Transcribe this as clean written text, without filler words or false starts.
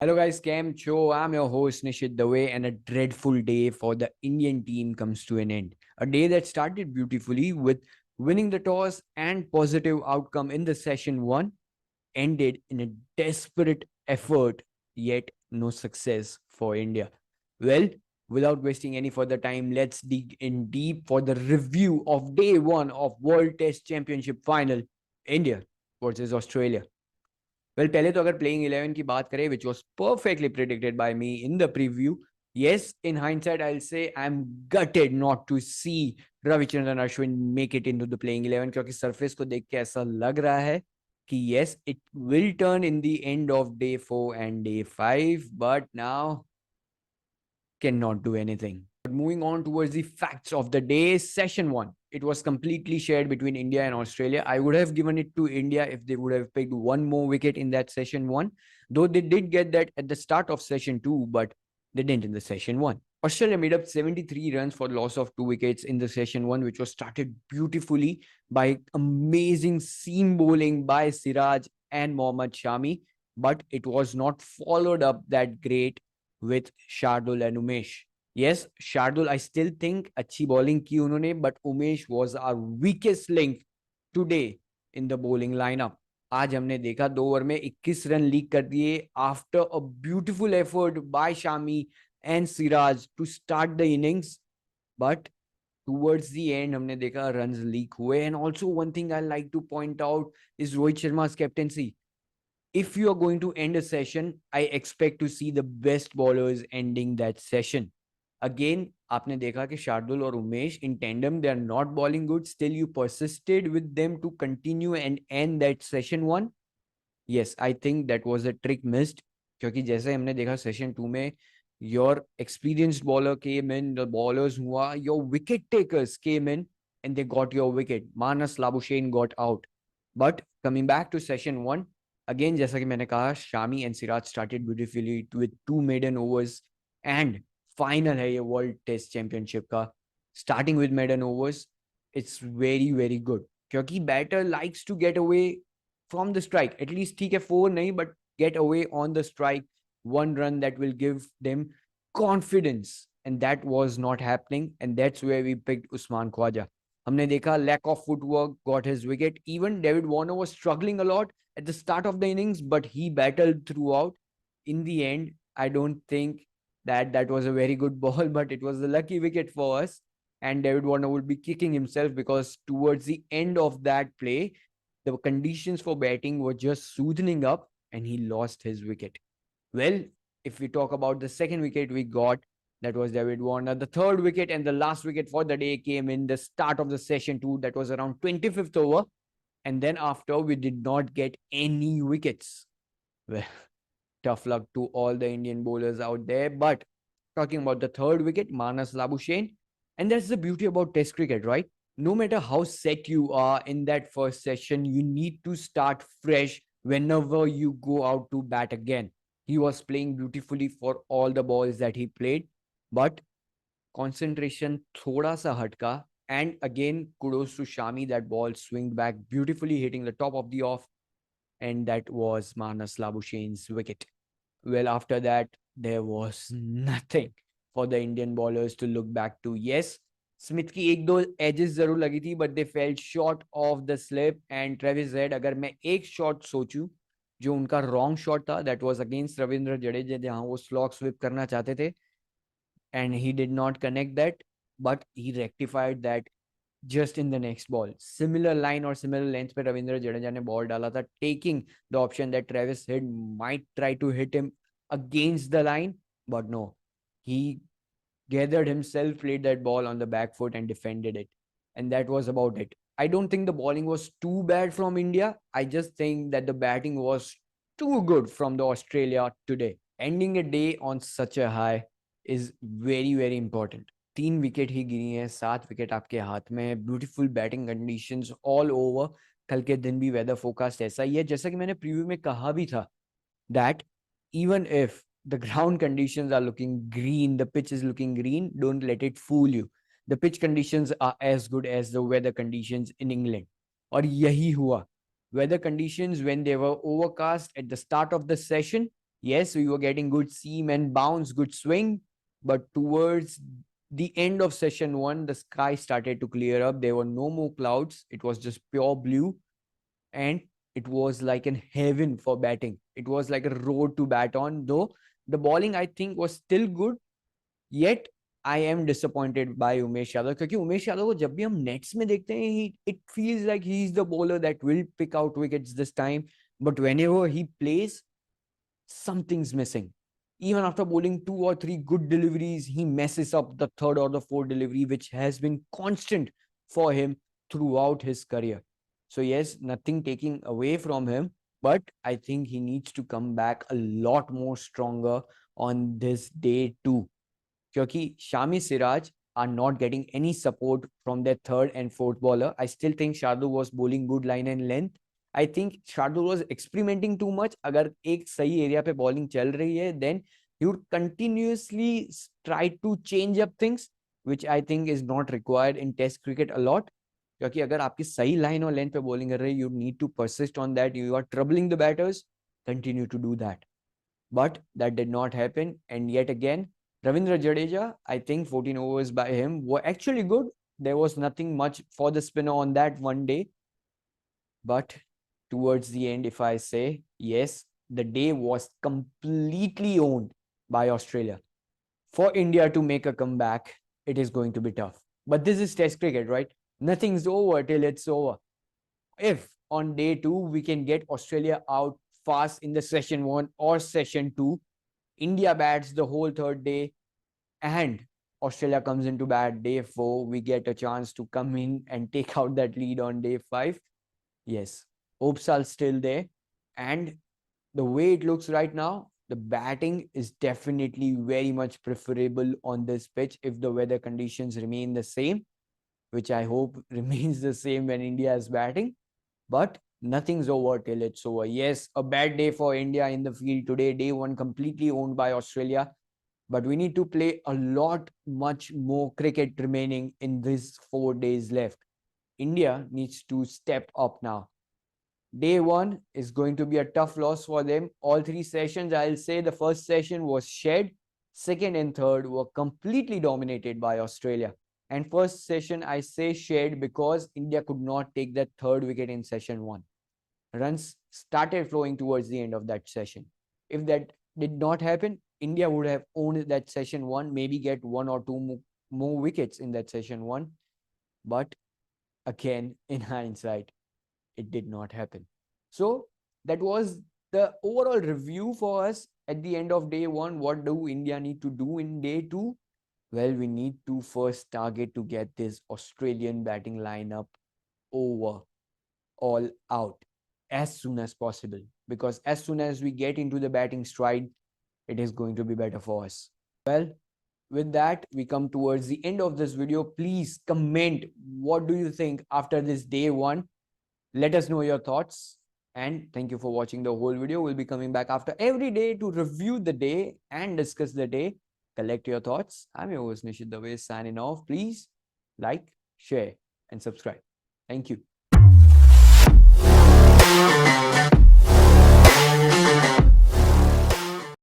Hello guys, Cam Cho. I'm your host Nishit Dave, and a dreadful day for the Indian team comes to an end. A day that started beautifully with winning the toss and positive outcome in the session one ended in a desperate effort, yet no success for India. Well, without wasting any further time, let's dig in deep for the review of day one of World Test Championship final, India versus Australia. Well पहले तो अगर playing 11 की बात करें which was perfectly predicted by me in the preview yes in hindsight I'll say I'm gutted not to see Ravichandran Ashwin make it into the playing 11 क्योंकि surface को देख के ऐसा लग रहा है कि yes it will turn in the end of day 4 and day 5 but now cannot do anything. But moving on towards the facts of the day, session one. It was completely shared between India and Australia. I would have given it to India if they would have picked one more wicket in that session one, though they did get that at the start of session two, but they didn't in the session one. Australia made up 73 runs for the loss of 2 wickets in the session one, which was started beautifully by amazing seam bowling by Siraj and Mohammad Shami, but it was not followed up that great with Shardul and Umesh. Yes, Shardul, I still think अच्छी bowling की उन्होंने, but Umesh was our weakest link today in the bowling lineup. आज हमने देखा 2 over में 21 run leak कर दिए after a beautiful effort by Shami and Siraj to start the innings, but towards the end हमने देखा runs leak हुए. And also one thing I like to point out is Rohit Sharma's captaincy. If you are going to end a session, I expect to see the best bowlers ending that session. Again, आपने देखा कि शार्दुल और Umesh in tandem they are not bowling good. Still, you persisted with them to continue and end that session one. Yes, I think that was a trick missed. क्योंकि जैसे हमने देखा session two में your experienced bowler came in, the bowlers हुआ, your wicket takers came in and they got your wicket. Manas Labuschagne got out. But coming back to session one, again जैसा कि मैंने कहा Shami and Siraj started beautifully with 2 maiden overs and final है ये world test championship का starting with maiden overs it's very very good क्योंकि batter likes to get away from the strike at least ठीक है 4 नहीं but get away on the strike 1 run that will give them confidence and that was not happening and that's where we picked Usman Khawaja. हमने देखा lack of footwork got his wicket. Even David Warner was struggling a lot at the start of the innings but he battled throughout. In the end, I don't think that was a very good ball, but it was a lucky wicket for us. And David Warner would be kicking himself because towards the end of that play, the conditions for batting were just soothing up and he lost his wicket. Well, if we talk about the second wicket we got, that was David Warner. The third wicket and the last wicket for the day came in the start of the session two. That was around 25th over. And then after, we did not get any wickets. Well, tough luck to all the Indian bowlers out there. But talking about the third wicket, Manas Labuschagne. And that's the beauty about Test cricket, right? No matter how set you are in that first session, you need to start fresh whenever you go out to bat again. He was playing beautifully for all the balls that he played, but concentration thoda sa hatka. And again, kudos to Shami. That ball swinged back beautifully, hitting the top of the off, and that was Manas Labuschagne's wicket. Well, after that, there was nothing for the Indian bowlers to look back to. Yes, Smith की एक दो edges जरूर लगी थी but they fail short of the slip and Travis head अगर मैं एक shot सोचूं जो उनका रॉन्ग शॉट था that was against Ravindra Jadeja जहां वो स्लॉग स्विप करना चाहते थे and he did not connect that but he rectified that just in the next ball. Similar line or similar length पे रविंद्र जडेजा ने बॉल डाला था, taking the option that Travis Head might try to hit him against the line, but no. He gathered himself, played that ball on the back foot and defended it. And that was about it. I don't think the bowling was too bad from India. I just think that the batting was too good from the Australia today. Ending a day on such a high is very, very important. 3 wicket ही गिरी हैं, 7 wicket आपके हाथ में है, beautiful batting conditions all over. कल के दिन भी weather forecast ऐसा ही है जैसा कि मैंने प्रीव्यू में कहा भी था that even if the ground conditions are looking green, the pitch is looking green, don't let it fool you. The pitch conditions are as good as the weather conditions in England. और यही हुआ. Weather conditions when they were overcast at the start of the session Yes, we were getting good seam and bounce, good swing, but towards the end of session one, the sky started to clear up. There were no more clouds. It was just pure blue, and it was like an heaven for batting. It was like a road to bat on, though the bowling I think was still good. Yet I am disappointed by Umesh Yadav, क्योंकि उमेश यादव को जब भी हम nets में देखते हैं, it feels like he is the bowler that will pick out wickets this time. But whenever he plays, something's missing. Even after bowling 2 or 3 good deliveries, he messes up the third or the fourth delivery, which has been constant for him throughout his career. So, yes, nothing taking away from him, but I think he needs to come back a lot more stronger on this day too. Because Shami Siraj are not getting any support from their third and fourth bowler. I still think Shardul was bowling good line and length. I think Shardul was experimenting too much. अगर एक सही area पे bowling चल रही है, then he would continuously try to change up things, which I think is not required in Test cricket a lot. क्योंकि अगर आपकी सही लाइन और लेंथ पे बॉलिंग कर रही है, you need to persist on that. You are troubling the batters. Continue to do that. But that did not happen. And yet again, Ravindra Jadeja, I think 14 overs by him were actually good. There was nothing much for the spinner on that one day. But towards the end, if I say, yes, the day was completely owned by Australia. For India to make a comeback, it is going to be tough. But this is Test cricket, right? Nothing's over till it's over. If on day two we can get Australia out fast in the session one or session two, India bats the whole third day, and Australia comes into bat day four, we get a chance to come in and take out that lead on day five. Yes, hopes are still there. And the way it looks right now, the batting is definitely very much preferable on this pitch if the weather conditions remain the same, which I hope remains the same when India is batting. But nothing's over till it's over. Yes, a bad day for India in the field today. Day one completely owned by Australia. But we need to play a lot, much more cricket remaining in these 4 days left. India needs to step up now. Day one is going to be a tough loss for them. All 3 sessions, I'll say the first session was shed. Second and third were completely dominated by Australia. And first session, I say shed because India could not take that third wicket in session one. Runs started flowing towards the end of that session. If that did not happen, India would have owned that session one, maybe get 1 or 2 more wickets in that session one. But again, in hindsight, it did not happen. So that was the overall review for us at the end of day one. What do India need to do in day two? Well, we need to first target to get this Australian batting lineup over, all out as soon as possible. Because as soon as we get into the batting stride, it is going to be better for us. Well, with that, we come towards the end of this video. Please comment what do you think after this day one. Let us know your thoughts. And thank you for watching the whole video. We'll be coming back after every day to review the day and discuss the day. Collect your thoughts. I'm your host Nishit Dave signing off. Please like, share, and subscribe. Thank you.